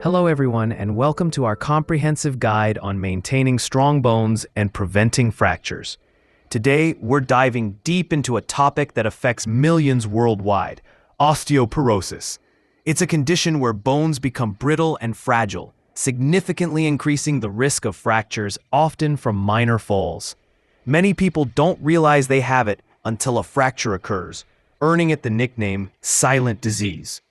Hello everyone, and welcome to our comprehensive guide on maintaining strong bones and preventing fractures. Today, we're diving deep into a topic that affects millions worldwide: osteoporosis. It's a condition where bones become brittle and fragile, significantly increasing the risk of fractures, often from minor falls. Many people don't realize they have it until a fracture occurs, earning it the nickname silent disease.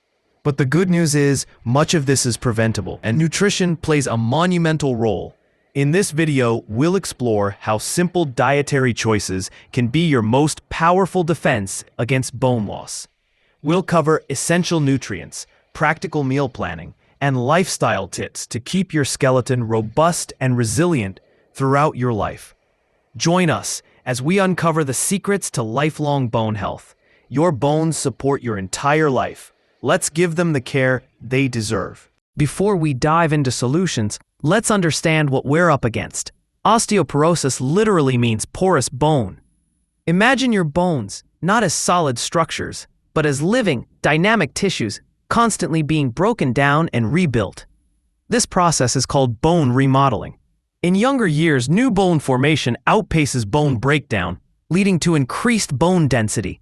But the good news is, much of this is preventable, and nutrition plays a monumental role. In this video, we'll explore how simple dietary choices can be your most powerful defense against bone loss. We'll cover essential nutrients, practical meal planning, and lifestyle tips to keep your skeleton robust and resilient throughout your life. Join us as we uncover the secrets to lifelong bone health. Your bones support your entire life. Let's give them the care they deserve. Before we dive into solutions, let's understand what we're up against. Osteoporosis literally means porous bone. Imagine your bones not as solid structures, but as living, dynamic tissues constantly being broken down and rebuilt. This process is called bone remodeling. In younger years, new bone formation outpaces bone breakdown, leading to increased bone density.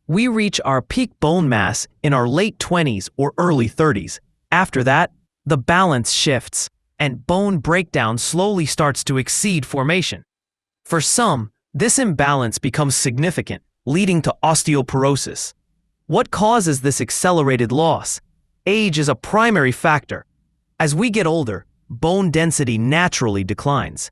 We reach our peak bone mass in our late 20s or early 30s. After that, the balance shifts, and bone breakdown slowly starts to exceed formation. For some, this imbalance becomes significant, leading to osteoporosis. What causes this accelerated loss? Age is a primary factor. As we get older, bone density naturally declines.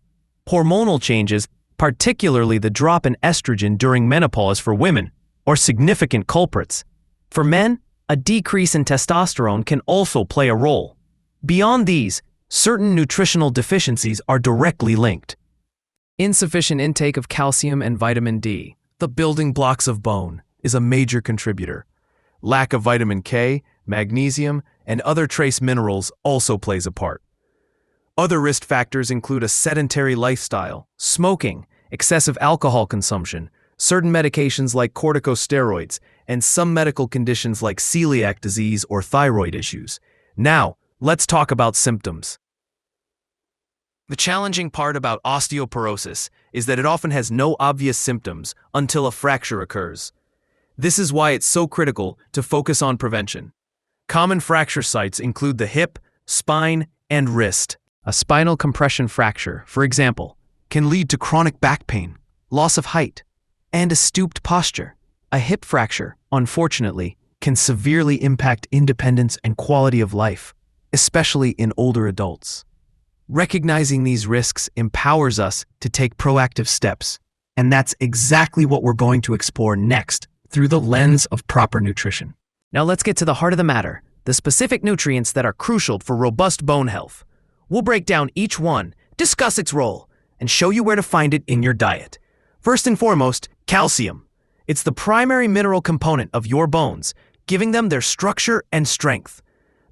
Hormonal changes, particularly the drop in estrogen during menopause for women, are significant culprits. For men, a decrease in testosterone can also play a role. Beyond these, certain nutritional deficiencies are directly linked. Insufficient intake of calcium and vitamin D, the building blocks of bone, is a major contributor. Lack of vitamin K, magnesium, and other trace minerals also plays a part. Other risk factors include a sedentary lifestyle, smoking, excessive alcohol consumption, certain medications like corticosteroids, and some medical conditions like celiac disease or thyroid issues. Now, let's talk about symptoms. The challenging part about osteoporosis is that it often has no obvious symptoms until a fracture occurs. This is why it's so critical to focus on prevention. Common fracture sites include the hip, spine, and wrist. A spinal compression fracture, for example, can lead to chronic back pain, loss of height, and a stooped posture. A hip fracture, unfortunately, can severely impact independence and quality of life, especially in older adults. Recognizing these risks empowers us to take proactive steps, and that's exactly what we're going to explore next through the lens of proper nutrition. Now let's get to the heart of the matter, the specific nutrients that are crucial for robust bone health. We'll break down each one, discuss its role, and show you where to find it in your diet. First and foremost, calcium. It's the primary mineral component of your bones, giving them their structure and strength.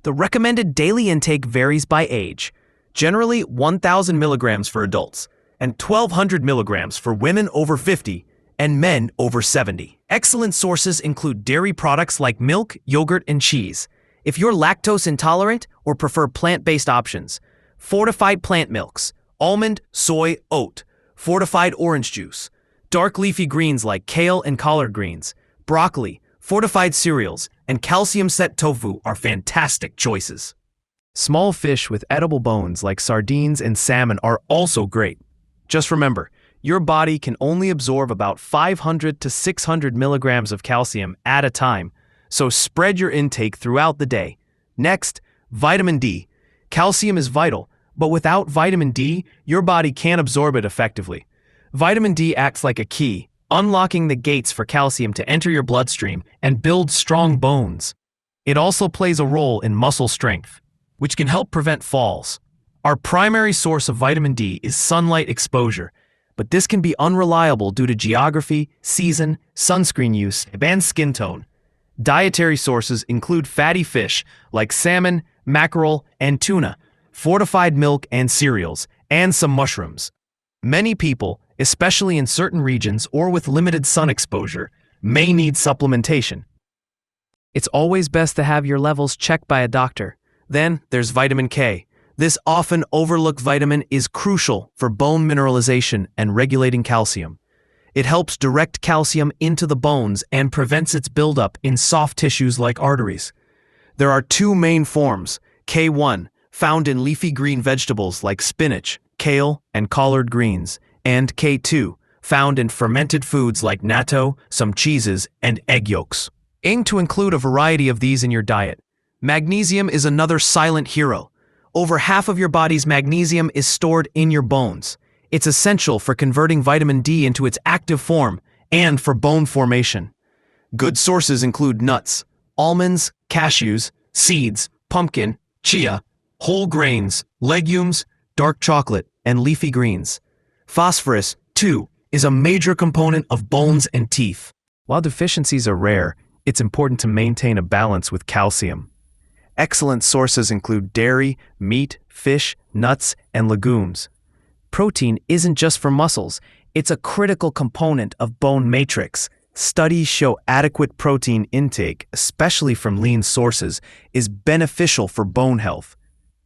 The recommended daily intake varies by age, generally 1,000 milligrams for adults and 1,200 milligrams for women over 50 and men over 70. Excellent sources include dairy products like milk, yogurt, and cheese. If you're lactose intolerant or prefer plant-based options, fortified plant milks, almond, soy, oat, fortified orange juice, dark leafy greens like kale and collard greens, broccoli, fortified cereals, and calcium-set tofu are fantastic choices. Small fish with edible bones like sardines and salmon are also great. Just remember, your body can only absorb about 500 to 600 milligrams of calcium at a time, so spread your intake throughout the day. Next, vitamin D. Calcium is vital, but without vitamin D, your body can't absorb it effectively. Vitamin D acts like a key, unlocking the gates for calcium to enter your bloodstream and build strong bones. It also plays a role in muscle strength, which can help prevent falls. Our primary source of vitamin D is sunlight exposure, but this can be unreliable due to geography, season, sunscreen use, and skin tone. Dietary sources include fatty fish like salmon, mackerel, and tuna, fortified milk and cereals, and some mushrooms. Many people, especially in certain regions or with limited sun exposure, may need supplementation. It's always best to have your levels checked by a doctor. Then there's vitamin K. This often overlooked vitamin is crucial for bone mineralization and regulating calcium. It helps direct calcium into the bones and prevents its buildup in soft tissues like arteries. There are two main forms: K1, found in leafy green vegetables like spinach, kale, and collard greens, and K2, found in fermented foods like natto, some cheeses, and egg yolks. Aim to include a variety of these in your diet. Magnesium is another silent hero. Over half of your body's magnesium is stored in your bones. It's essential for converting vitamin D into its active form and for bone formation. Good sources include nuts, almonds, cashews, seeds, pumpkin, chia, whole grains, legumes, dark chocolate, and leafy greens. Phosphorus, too, is a major component of bones and teeth. While deficiencies are rare, it's important to maintain a balance with calcium. Excellent sources include dairy, meat, fish, nuts, and legumes. Protein isn't just for muscles, it's a critical component of bone matrix. Studies show adequate protein intake, especially from lean sources, is beneficial for bone health.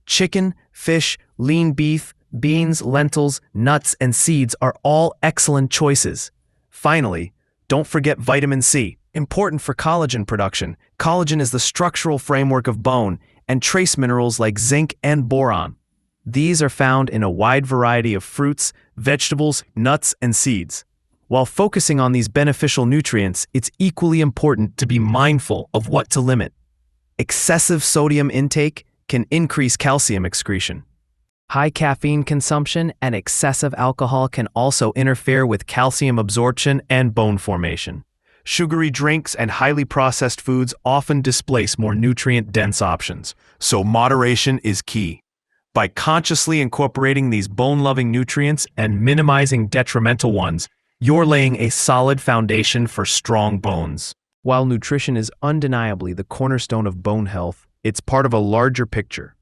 Chicken, fish, lean beef, beans, lentils, nuts, and seeds are all excellent choices. Finally, don't forget vitamin C, important for collagen production. Collagen is the structural framework of bone, and trace minerals like zinc and boron. These are found in a wide variety of fruits, vegetables, nuts, and seeds. While focusing on these beneficial nutrients, it's equally important to be mindful of what to limit. Excessive sodium intake can increase calcium excretion. High caffeine consumption and excessive alcohol can also interfere with calcium absorption and bone formation. Sugary drinks and highly processed foods often displace more nutrient-dense options, so moderation is key. By consciously incorporating these bone-loving nutrients and minimizing detrimental ones, you're laying a solid foundation for strong bones. While nutrition is undeniably the cornerstone of bone health, it's part of a larger picture.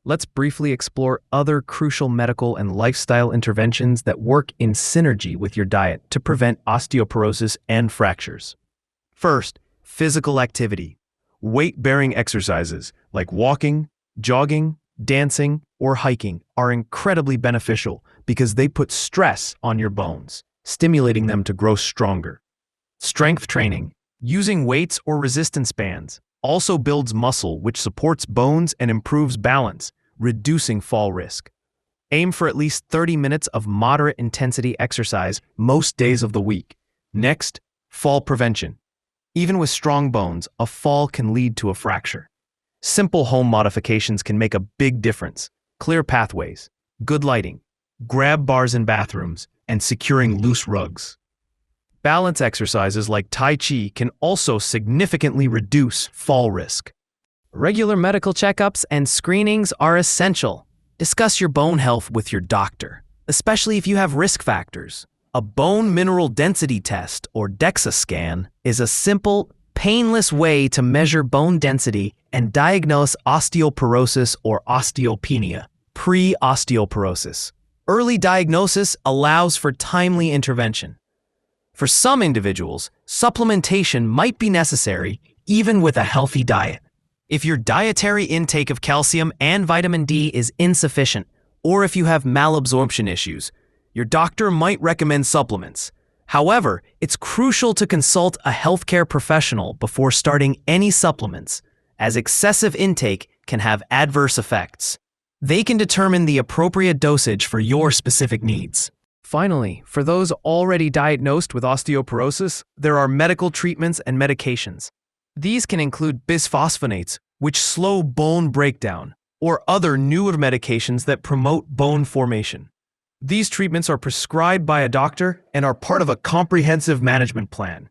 Let's briefly explore other crucial medical and lifestyle interventions that work in synergy with your diet to prevent osteoporosis and fractures. First, physical activity. Weight-bearing exercises like walking, jogging, dancing, or hiking are incredibly beneficial because they put stress on your bones, stimulating them to grow stronger. Strength training, using weights or resistance bands, also builds muscle which supports bones and improves balance, reducing fall risk. Aim for at least 30 minutes of moderate intensity exercise most days of the week. Next, fall prevention. Even with strong bones, a fall can lead to a fracture. Simple home modifications can make a big difference. Clear pathways, good lighting, grab bars in bathrooms, and securing loose rugs. Balance exercises like Tai Chi can also significantly reduce fall risk. Regular medical checkups and screenings are essential. Discuss your bone health with your doctor, especially if you have risk factors. A bone mineral density test, or DEXA scan, is a simple, painless way to measure bone density and diagnose osteoporosis or osteopenia, pre-osteoporosis. Early diagnosis allows for timely intervention. For some individuals, supplementation might be necessary even with a healthy diet. If your dietary intake of calcium and vitamin D is insufficient, or if you have malabsorption issues, your doctor might recommend supplements. However, it's crucial to consult a healthcare professional before starting any supplements, as excessive intake can have adverse effects. They can determine the appropriate dosage for your specific needs. Finally, for those already diagnosed with osteoporosis, there are medical treatments and medications. These can include bisphosphonates, which slow bone breakdown, or other newer medications that promote bone formation. These treatments are prescribed by a doctor and are part of a comprehensive management plan.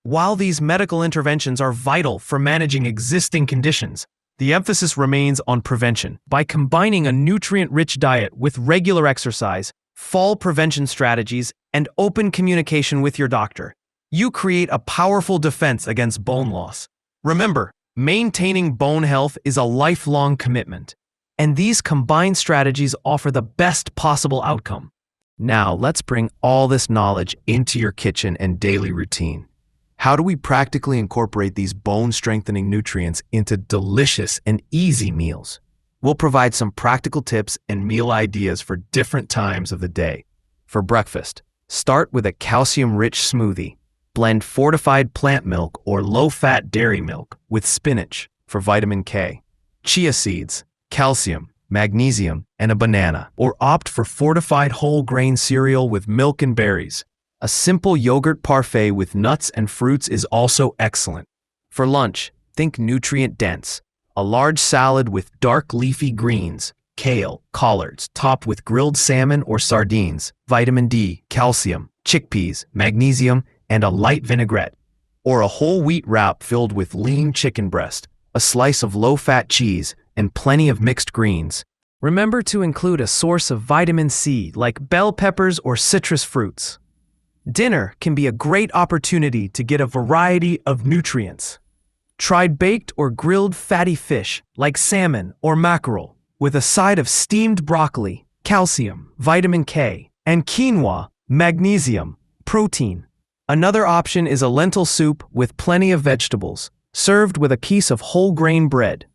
While these medical interventions are vital for managing existing conditions, the emphasis remains on prevention. By combining a nutrient-rich diet with regular exercise, fall prevention strategies, and open communication with your doctor, you create a powerful defense against bone loss. Remember, maintaining bone health is a lifelong commitment, and these combined strategies offer the best possible outcome. Now, let's bring all this knowledge into your kitchen and daily routine. How do we practically incorporate these bone-strengthening nutrients into delicious and easy meals? We'll provide some practical tips and meal ideas for different times of the day. For breakfast, start with a calcium-rich smoothie. Blend fortified plant milk or low-fat dairy milk with spinach for vitamin K, chia seeds, calcium, magnesium, and a banana, or opt for fortified whole grain cereal with milk and berries. A simple yogurt parfait with nuts and fruits is also excellent. For lunch, think nutrient-dense. A large salad with dark leafy greens, kale, collards, topped with grilled salmon or sardines, vitamin D, calcium, chickpeas, magnesium, and a light vinaigrette. Or a whole wheat wrap filled with lean chicken breast, a slice of low-fat cheese, and plenty of mixed greens. Remember to include a source of vitamin C like bell peppers or citrus fruits. Dinner can be a great opportunity to get a variety of nutrients. Try baked or grilled fatty fish like salmon or mackerel with a side of steamed broccoli, calcium, vitamin K, and quinoa, magnesium, protein. Another option is a lentil soup with plenty of vegetables, served with a piece of whole grain bread.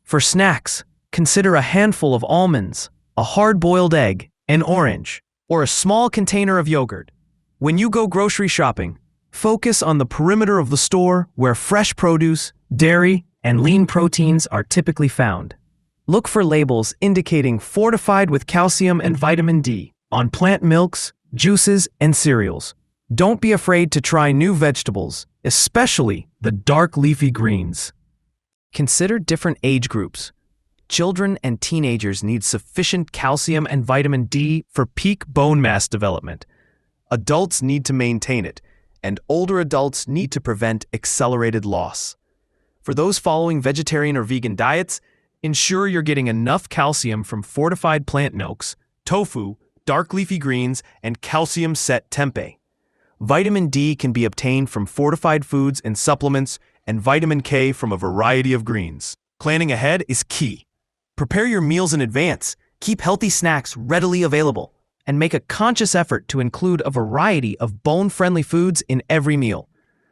For snacks, consider a handful of almonds, a hard-boiled egg, an orange, or a small container of yogurt. When you go grocery shopping, focus on the perimeter of the store where fresh produce, dairy, and lean proteins are typically found. Look for labels indicating fortified with calcium and vitamin D on plant milks, juices, and cereals. Don't be afraid to try new vegetables, especially the dark leafy greens. Consider different age groups. Children and teenagers need sufficient calcium and vitamin D for peak bone mass development. Adults need to maintain it, and older adults need to prevent accelerated loss. For those following vegetarian or vegan diets, ensure you're getting enough calcium from fortified plant milks, tofu, dark leafy greens, and calcium-set tempeh. Vitamin D can be obtained from fortified foods and supplements, and vitamin K from a variety of greens. Planning ahead is key. Prepare your meals in advance, keep healthy snacks readily available, and make a conscious effort to include a variety of bone-friendly foods in every meal.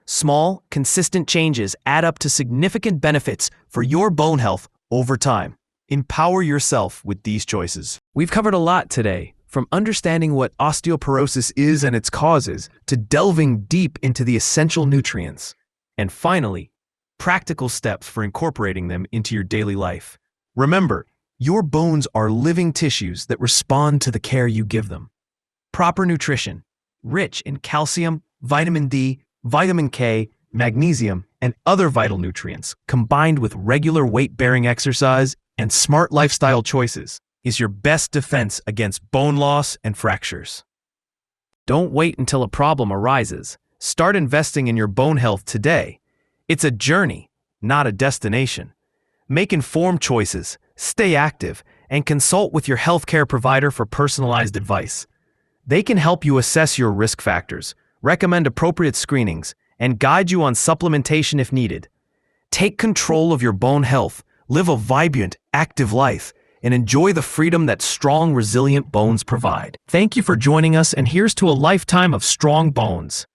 Small, consistent changes add up to significant benefits for your bone health over time. Empower yourself with these choices. We've covered a lot today, from understanding what osteoporosis is and its causes, to delving deep into the essential nutrients. And finally, practical steps for incorporating them into your daily life. Remember, your bones are living tissues that respond to the care you give them. Proper nutrition, rich in calcium, vitamin D, vitamin K, magnesium, and other vital nutrients, combined with regular weight-bearing exercise and smart lifestyle choices, is your best defense against bone loss and fractures. Don't wait until a problem arises. Start investing in your bone health today. It's a journey, not a destination. Make informed choices, stay active, and consult with your healthcare provider for personalized advice. They can help you assess your risk factors, recommend appropriate screenings, and guide you on supplementation if needed. Take control of your bone health, live a vibrant, active life, and enjoy the freedom that strong, resilient bones provide. Thank you for joining us, and here's to a lifetime of strong bones.